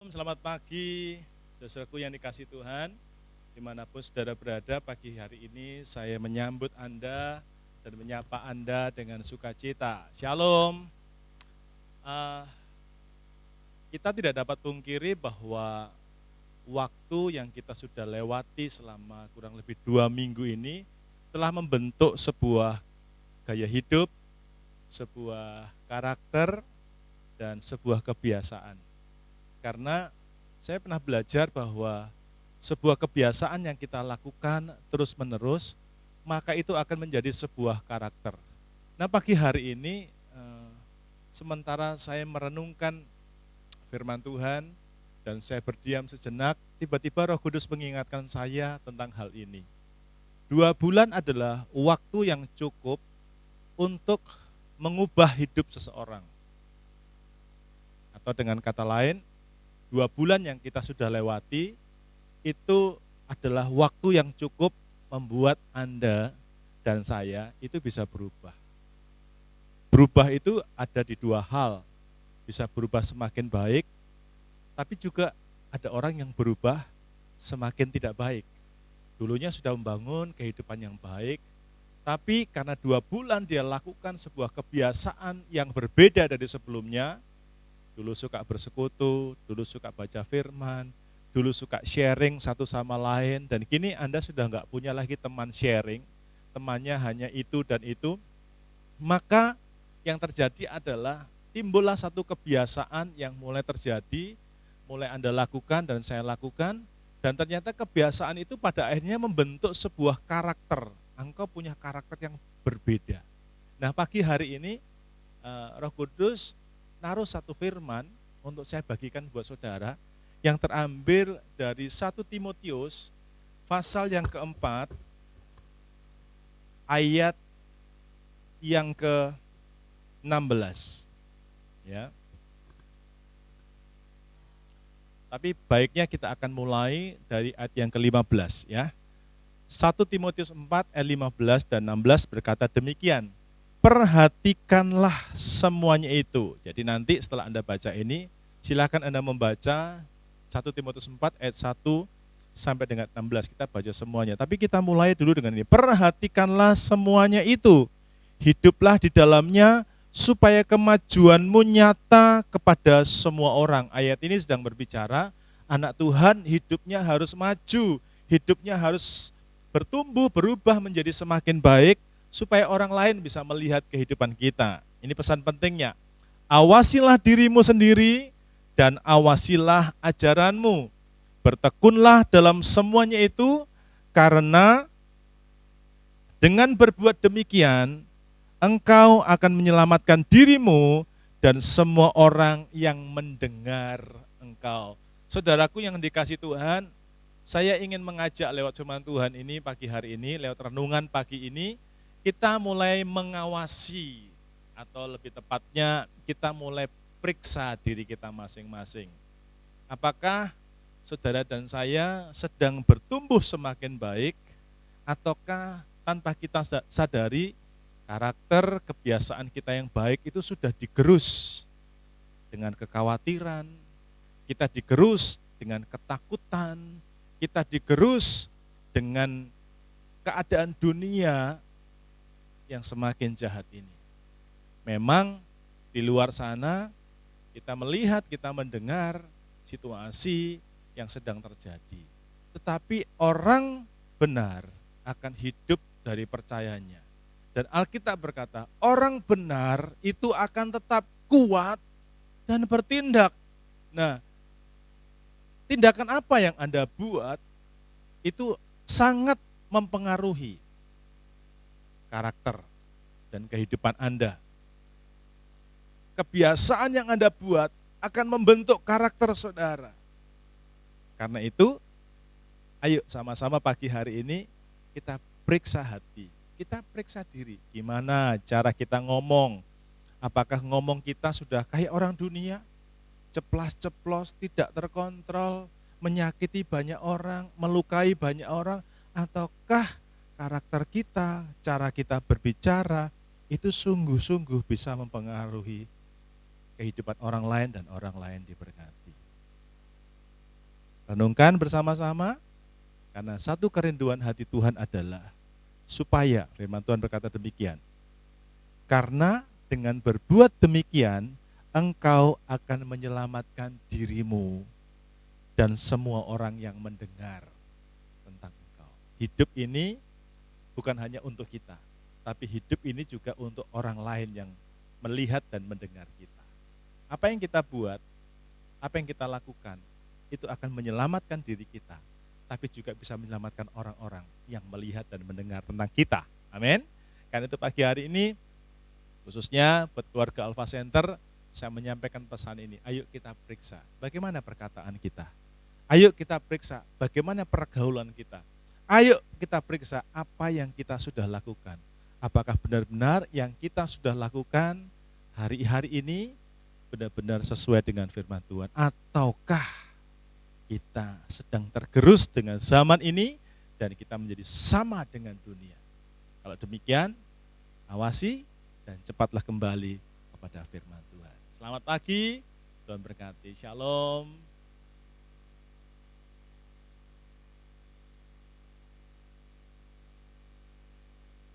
Selamat pagi, saudaraku yang dikasih Tuhan. Dimanapun saudara berada, pagi hari ini saya menyambut Anda dan menyapa Anda dengan sukacita. Shalom. Eh, kita tidak dapat pungkiri bahwa waktu yang kita sudah lewati selama kurang lebih 2 minggu ini telah membentuk sebuah gaya hidup, sebuah karakter, dan sebuah kebiasaan. Karena saya pernah belajar bahwa sebuah kebiasaan yang kita lakukan terus-menerus, maka itu akan menjadi sebuah karakter. Nah, pagi hari ini, sementara saya merenungkan firman Tuhan dan saya berdiam sejenak, tiba-tiba Roh Kudus mengingatkan saya tentang hal ini. 2 bulan adalah waktu yang cukup untuk mengubah hidup seseorang. Atau dengan kata lain, 2 bulan yang kita sudah lewati itu adalah waktu yang cukup membuat Anda dan saya itu bisa berubah. Berubah itu ada di 2 hal, bisa berubah semakin baik, tapi juga ada orang yang berubah semakin tidak baik. Dulunya sudah membangun kehidupan yang baik, tapi karena 2 bulan dia lakukan sebuah kebiasaan yang berbeda dari sebelumnya. Dulu suka bersekutu, dulu suka baca firman, dulu suka sharing satu sama lain, dan kini Anda sudah nggak punya lagi teman sharing, temannya hanya itu dan itu, maka yang terjadi adalah timbullah satu kebiasaan yang mulai terjadi, mulai Anda lakukan dan saya lakukan, dan ternyata kebiasaan itu pada akhirnya membentuk sebuah karakter. Engkau punya karakter yang berbeda. Nah, pagi hari ini Roh Kudus naruh satu firman untuk saya bagikan buat saudara yang terambil dari 1 Timotius pasal yang keempat ayat yang ke-16 ya. Tapi baiknya kita akan mulai dari ayat yang ke-15 ya. 1 Timotius 4 ayat 15 dan 16 berkata demikian. Perhatikanlah semuanya itu. Jadi nanti setelah Anda baca ini, silakan Anda membaca 1 Timotius 4 ayat 1 sampai dengan 16. Kita baca semuanya. Tapi kita mulai dulu dengan ini. Perhatikanlah semuanya itu. Hiduplah di dalamnya supaya kemajuanmu nyata kepada semua orang. Ayat ini sedang berbicara, anak Tuhan hidupnya harus maju. Hidupnya harus bertumbuh, berubah menjadi semakin baik, supaya orang lain bisa melihat kehidupan kita. Ini pesan pentingnya. Awasilah dirimu sendiri dan awasilah ajaranmu. Bertekunlah dalam semuanya itu, karena dengan berbuat demikian, engkau akan menyelamatkan dirimu dan semua orang yang mendengar engkau. Saudaraku yang dikasih Tuhan, saya ingin mengajak lewat firman Tuhan ini pagi hari ini, lewat renungan pagi ini, kita mulai mengawasi, atau lebih tepatnya kita mulai periksa diri kita masing-masing. Apakah saudara dan saya sedang bertumbuh semakin baik, ataukah tanpa kita sadari karakter kebiasaan kita yang baik itu sudah digerus dengan kekhawatiran, kita digerus dengan ketakutan, kita digerus dengan keadaan dunia yang semakin jahat ini. Memang di luar sana kita melihat, kita mendengar situasi yang sedang terjadi. Tetapi orang benar akan hidup dari percayanya. Dan Alkitab berkata, orang benar itu akan tetap kuat dan bertindak. Nah, tindakan apa yang Anda buat itu sangat mempengaruhi karakter dan kehidupan Anda. Kebiasaan yang Anda buat akan membentuk karakter saudara. Karena itu, ayo sama-sama pagi hari ini kita periksa hati, kita periksa diri. Gimana cara kita ngomong? Apakah ngomong kita sudah kayak orang dunia? Ceplas-ceplos, tidak terkontrol, menyakiti banyak orang, melukai banyak orang, ataukah karakter kita, cara kita berbicara, itu sungguh-sungguh bisa mempengaruhi kehidupan orang lain dan orang lain diberkati. Renungkan bersama-sama, karena satu kerinduan hati Tuhan adalah supaya, firman Tuhan berkata demikian, karena dengan berbuat demikian, engkau akan menyelamatkan dirimu dan semua orang yang mendengar tentang engkau. Hidup ini bukan hanya untuk kita, tapi hidup ini juga untuk orang lain yang melihat dan mendengar kita. Apa yang kita buat, apa yang kita lakukan, itu akan menyelamatkan diri kita, tapi juga bisa menyelamatkan orang-orang yang melihat dan mendengar tentang kita. Amin. Karena itu pagi hari ini, khususnya buat keluarga Alpha Center, saya menyampaikan pesan ini. Ayo kita periksa bagaimana perkataan kita. Ayo kita periksa bagaimana pergaulan kita. Ayo kita periksa apa yang kita sudah lakukan. Apakah benar-benar yang kita sudah lakukan hari-hari ini benar-benar sesuai dengan firman Tuhan, ataukah kita sedang tergerus dengan zaman ini dan kita menjadi sama dengan dunia. Kalau demikian, awasi dan cepatlah kembali kepada firman Tuhan. Selamat pagi, Tuhan berkati. Shalom.